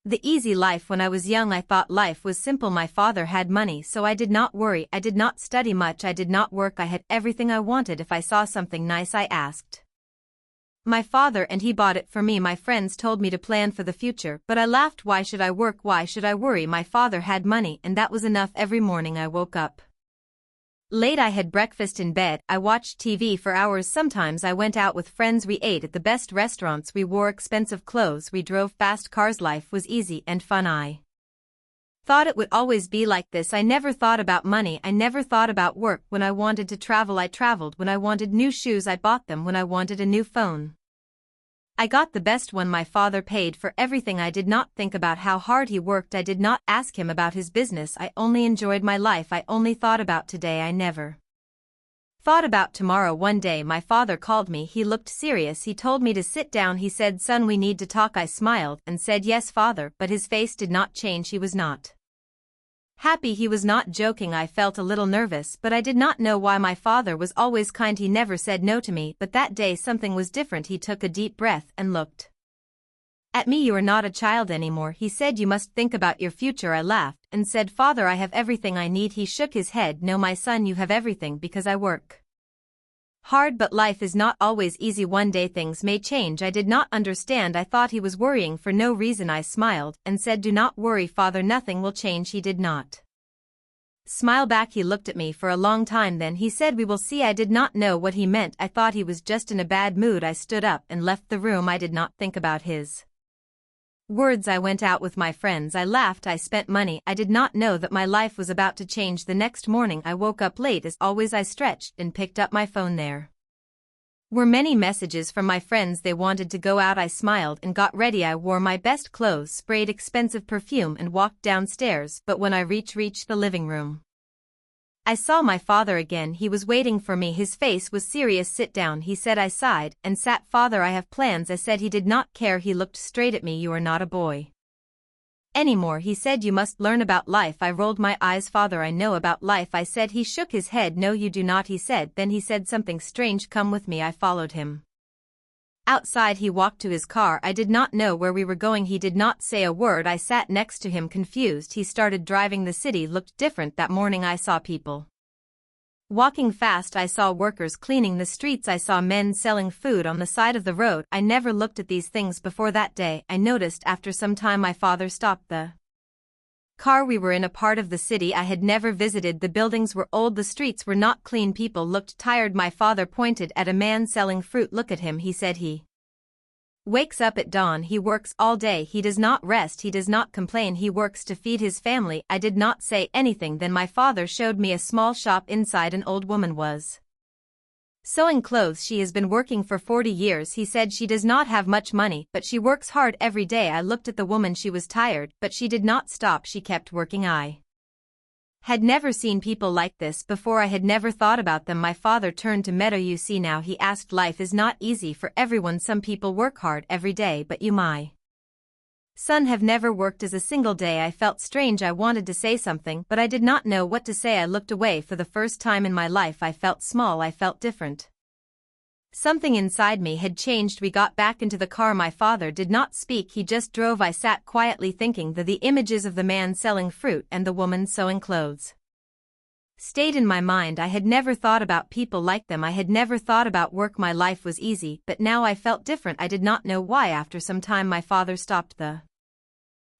The easy life. When I was young I thought life was simple. My father had money, so I did not worry. I did not study much. I did not work. I had everything I wanted. If I saw something nice I asked my father and he bought it for me. My friends told me to plan for the future, but I laughed. Why should I work? Why should I worry? My father had money and that was enough. Every morning I woke up late. I had breakfast in bed. I watched TV for hours. Sometimes I went out with friends. We ate at the best restaurants. We wore expensive clothes. We drove fast cars. Life was easy and fun. I thought it would always be like this. I never thought about money. I never thought about work. When I wanted to travel I traveled. When I wanted new shoes I bought them. When I wanted a new phone I got the best one. My father paid for everything. I did not think about how hard he worked. I did not ask him about his business. I only enjoyed my life. I only thought about today. I never thought about tomorrow. One day my father called me. He looked serious. He told me to sit down. He said, "Son, we need to talk." I smiled and said, "Yes, father," but his face did not change. He was not happy. He was not joking. I felt a little nervous, but I did not know why. My father was always kind. He never said no to me, but that day something was different. He took a deep breath and looked at me. "You are not a child anymore," he said. "You must think about your future." I laughed and said, "Father, I have everything I need." He shook his head. "No, my son, you have everything because I work hard, but life is not always easy. One day things may change." I did not understand. I thought he was worrying for no reason. I smiled and said, "Do not worry, father, nothing will change." He did not smile back. He looked at me for a long time. Then he said, "We will see." I did not know what he meant. I thought he was just in a bad mood. I stood up and left the room. I did not think about his words. I went out with my friends. I laughed. I spent money. I did not know that my life was about to change. The next morning I woke up late. As always I stretched and picked up my phone. There were many messages from my friends. They wanted to go out. I smiled and got ready. I wore my best clothes, sprayed expensive perfume and walked downstairs. But when I reached the living room I saw my father again. He was waiting for me. His face was serious. "Sit down," he said. I sighed and sat. "Father, I have plans," I said. He did not care. He looked straight at me. "You are not a boy anymore," he said. "You must learn about life." I rolled my eyes. "Father, I know about life," I said. He shook his head. "No, you do not," he said. Then he said something strange. "Come with me." I followed him outside. He walked to his car. I did not know where we were going. He did not say a word. I sat next to him confused. He started driving. The city looked different that morning. I saw people walking fast. I saw workers cleaning the streets. I saw men selling food on the side of the road. I never looked at these things before. That day I noticed after some time my father stopped the car. We were in a part of the city I had never visited. The buildings were old. The streets were not clean. People looked tired. My father pointed at a man selling fruit. "Look at him," he said. "He wakes up at dawn. He works all day. He does not rest. He does not complain. He works to feed his family." I did not say anything. Then my father showed me a small shop. Inside an old woman was sewing clothes. "She has been working for 40 years, he said. "She does not have much money, but she works hard every day." I looked at the woman. She was tired, but she did not stop. She kept working. I had never seen people like this before. I had never thought about them. My father turned to Meadow. "You see now," he asked, "life is not easy for everyone. Some people work hard every day, but you, my son, have never worked as a single day." I felt strange. I wanted to say something, but I did not know what to say. I looked away. For the first time in my life I felt small. I felt different. Something inside me had changed. We got back into the car. My father did not speak. He just drove. I sat quietly thinking. The images of the man selling fruit and the woman sewing clothes stayed in my mind. I had never thought about people like them. I had never thought about work. My life was easy, but now I felt different. I did not know why. After some time my father stopped the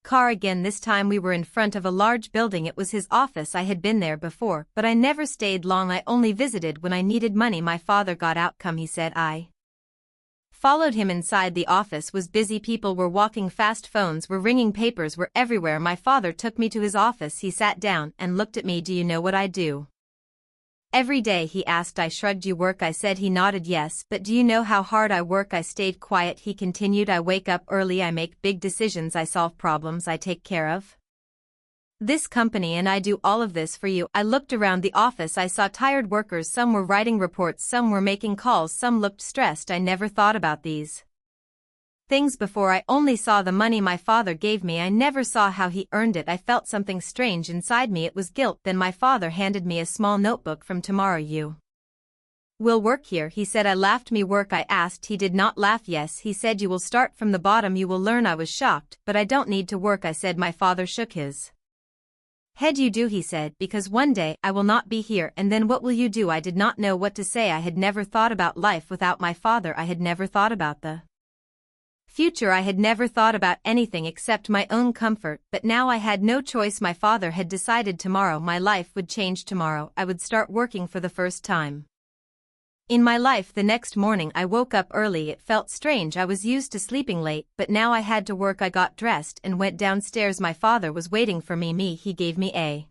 car again. This time we were in front of a large building. It was his office. I had been there before, but I never stayed long. I only visited when I needed money. My father got out. "Come," he said. I followed him inside. The office was busy. People were walking fast. Phones were ringing. Papers were everywhere. My father took me to his office. He sat down and looked at me. "Do you know what I do every day?" he asked. I shrugged. "You work," I said. He nodded. "Yes, but do you know how hard I work?" I stayed quiet. He continued. "I wake up early. I make big decisions. I solve problems. I take care of this company, and I do all of this for you." I looked around the office. I saw tired workers. Some were writing reports, some were making calls, some looked stressed. I never thought about these things before. I only saw the money my father gave me. I never saw how he earned it. I felt something strange inside me. It was guilt. Then my father handed me a small notebook. "From tomorrow you We'll work here, he said. I laughed. Me work, I asked. He did not laugh. Yes, he said, you will start from the bottom, you will learn. I was shocked, but I don't need to work, I said. My father shook his head. You do, he said, because one day I will not be here, and then what will you do? I did not know what to say. I had never thought about life without my father. I had never thought about the future. I had never thought about anything except my own comfort, but now I had no choice. My father had decided tomorrow my life would change. Tomorrow I would start working for the first time in my life. The next morning I woke up early. It felt strange. I was used to sleeping late, but now I had to work. I got dressed and went downstairs. My father was waiting for me. He gave me a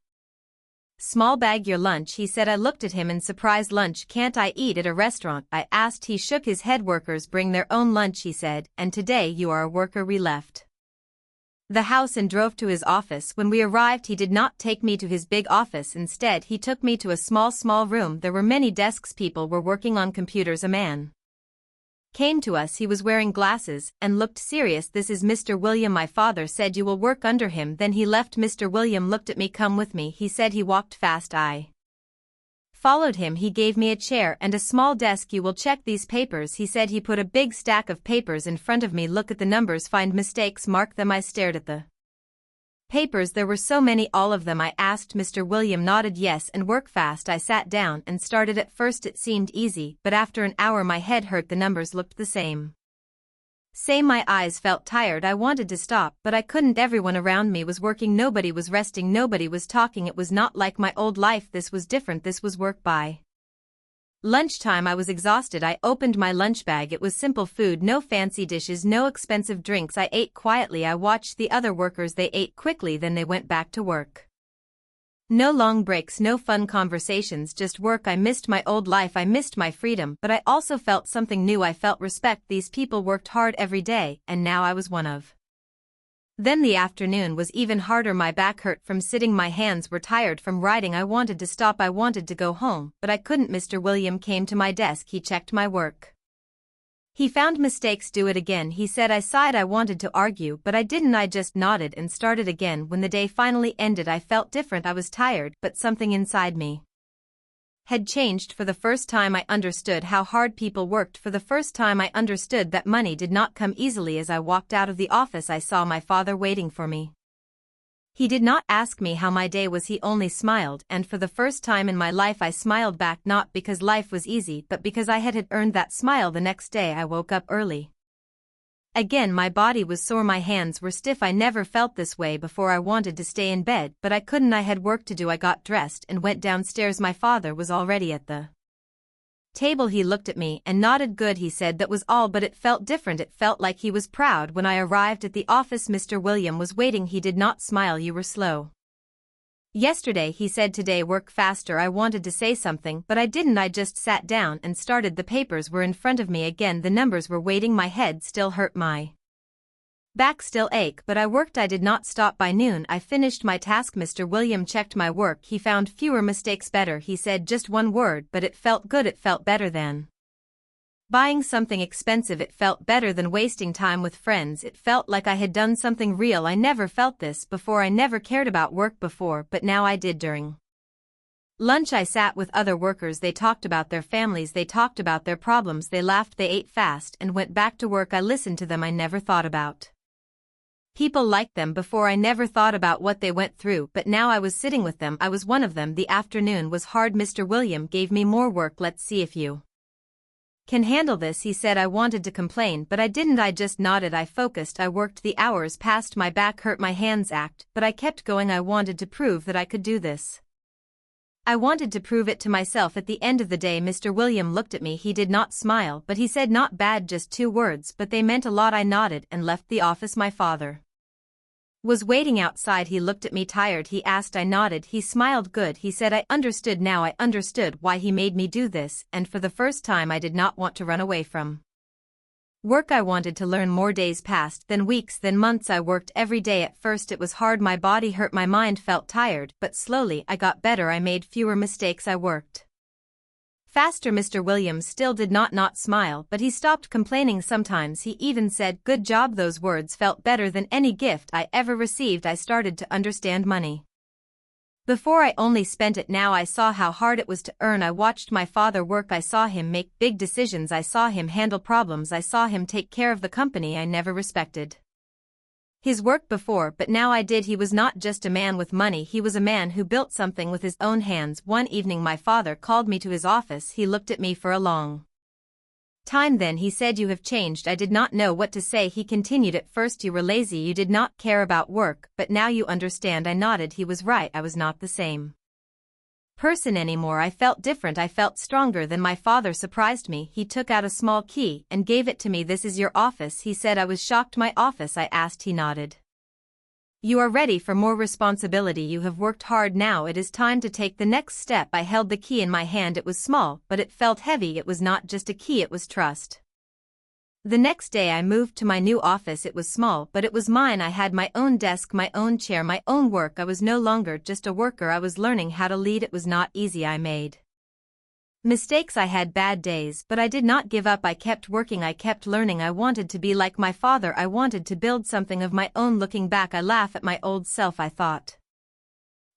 small bag. Your lunch, he said. I looked at him in surprise. Lunch? Can't I eat at a restaurant? I asked. He shook his head. Workers bring their own lunch, he said, and today you are a worker. We left the house and drove to his office. When we arrived, he did not take me to his big office. Instead, he took me to a small room. There were many desks. People were working on computers. A man came to us. He was wearing glasses and looked serious. This is Mr. William. My father said you will work under him. Then he left. Mr. William looked at me. Come with me, he said. He walked fast. I followed him. He gave me a chair and a small desk. You will check these papers, he said. He put a big stack of papers in front of me. Look at the numbers, find mistakes, mark them. I stared at the papers. There were so many. All of them? I asked. Mr. William nodded yes. And work fast. I sat down and started. At first it seemed easy, but after an hour my head hurt. The numbers looked the same. My eyes felt tired. I wanted to stop, but I couldn't. Everyone around me was working. Nobody was resting. Nobody was talking. It was not like my old life. This was different. This was work. By lunchtime I was exhausted. I opened my lunch bag. It was simple food, no fancy dishes, no expensive drinks. I ate quietly. I watched the other workers. They ate quickly, then they went back to work. No long breaks, no fun conversations, just work. I missed my old life. I missed my freedom, but I also felt something new. I felt respect. These people worked hard every day, and now I was one of them. The afternoon was even harder. My back hurt from sitting. My hands were tired from writing. I wanted to stop. I wanted to go home, but I couldn't. Mr. William came to my desk. He checked my work. He found mistakes. Do it again, he said. I sighed. I wanted to argue, but I didn't. I just nodded and started again. When the day finally ended, I felt different. I was tired, but something inside me had changed. For the first time I understood how hard people worked. For the first time I understood that money did not come easily. As I walked out of the office, I saw my father waiting for me. He did not ask me how my day was. He only smiled, and for the first time in my life I smiled back, not because life was easy, but because I had earned that smile. The next day I woke up early. Again, my body was sore. My hands were stiff. I never felt this way before. I wanted to stay in bed, but I couldn't. I had work to do. I got dressed and went downstairs. My father was already at the table. He looked at me and nodded. Good, he said. That was all, but it felt different. It felt like he was proud. When I arrived at the office, Mr. William was waiting. He did not smile. You were slow yesterday, he said. Today work faster. I wanted to say something, but I didn't. I just sat down and started. The papers were in front of me again. The numbers were waiting. My head still hurt. My back still ached, but I worked. I did not stop. By noon I finished my task. Mr. William checked my work. He found fewer mistakes. Better, he said. Just one word, but it felt good. It felt better than buying something expensive. It felt better than wasting time with friends. It felt like I had done something real. I never felt this before. I never cared about work before, but now I did. During lunch I sat with other workers. They talked about their families. They talked about their problems. They laughed. They ate fast and went back to work. I listened to them. I never thought about people like them before. I never thought about what they went through, but now I was sitting with them. I was one of them. The afternoon was hard. Mr. William gave me more work. Let's see if you can handle this, he said. I wanted to complain, but I didn't. I just nodded. I focused. I worked. The hours passed. My back hurt. My hands ached, but I kept going. I wanted to prove that I could do this. I wanted to prove it to myself. At the end of the day, Mr. William looked at me. He did not smile, but he said, not bad, just 2 words, but they meant a lot. I nodded and left the office. My father was waiting outside. He looked at me. Tired, he asked. I nodded. He smiled. Good, he said. I understood now. I understood why he made me do this, and for the first time I did not want to run away from work. I wanted to learn more. Days passed, then weeks, then months. I worked every day. At first it was hard. My body hurt. My mind felt tired, but slowly I got better. I made fewer mistakes. I worked faster. Mr. Williams still did not smile, but he stopped complaining. Sometimes he even said, good job. Those words felt better than any gift I ever received. I started to understand money. Before I only spent it, now I saw how hard it was to earn. I watched my father work, I saw him make big decisions, I saw him handle problems, I saw him take care of the company I never respected his work before, but now I did. He was not just a man with money, he was a man who built something with his own hands. One evening my father called me to his office. He looked at me for a long time, then he said, "You have changed." I did not know what to say. He continued, "At first you were lazy, you did not care about work, but now you understand." I nodded. He was right, I was not the same person anymore. I felt different, I felt stronger. Then my father surprised me. He took out a small key and gave it to me. "This is your office," he said. I was shocked. "My office?" I asked. He nodded. "You are ready for more responsibility. You have worked hard, now it is time to take the next step." I held the key in my hand. It was small, but it felt heavy. It was not just a key, it was trust. The next day I moved to my new office. It was small, but it was mine. I had my own desk, my own chair, my own work. I was no longer just a worker, I was learning how to lead. It was not easy. I made mistakes, I had bad days, but I did not give up. I kept working, I kept learning. I wanted to be like my father, I wanted to build something of my own. Looking back, I laugh at my old self. I thought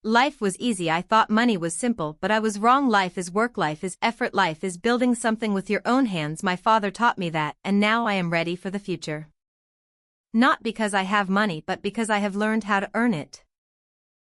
life was easy, I thought money was simple, but I was wrong. Life is work, life is effort, life is building something with your own hands. My father taught me that, and now I am ready for the future. Not because I have money, but because I have learned how to earn it.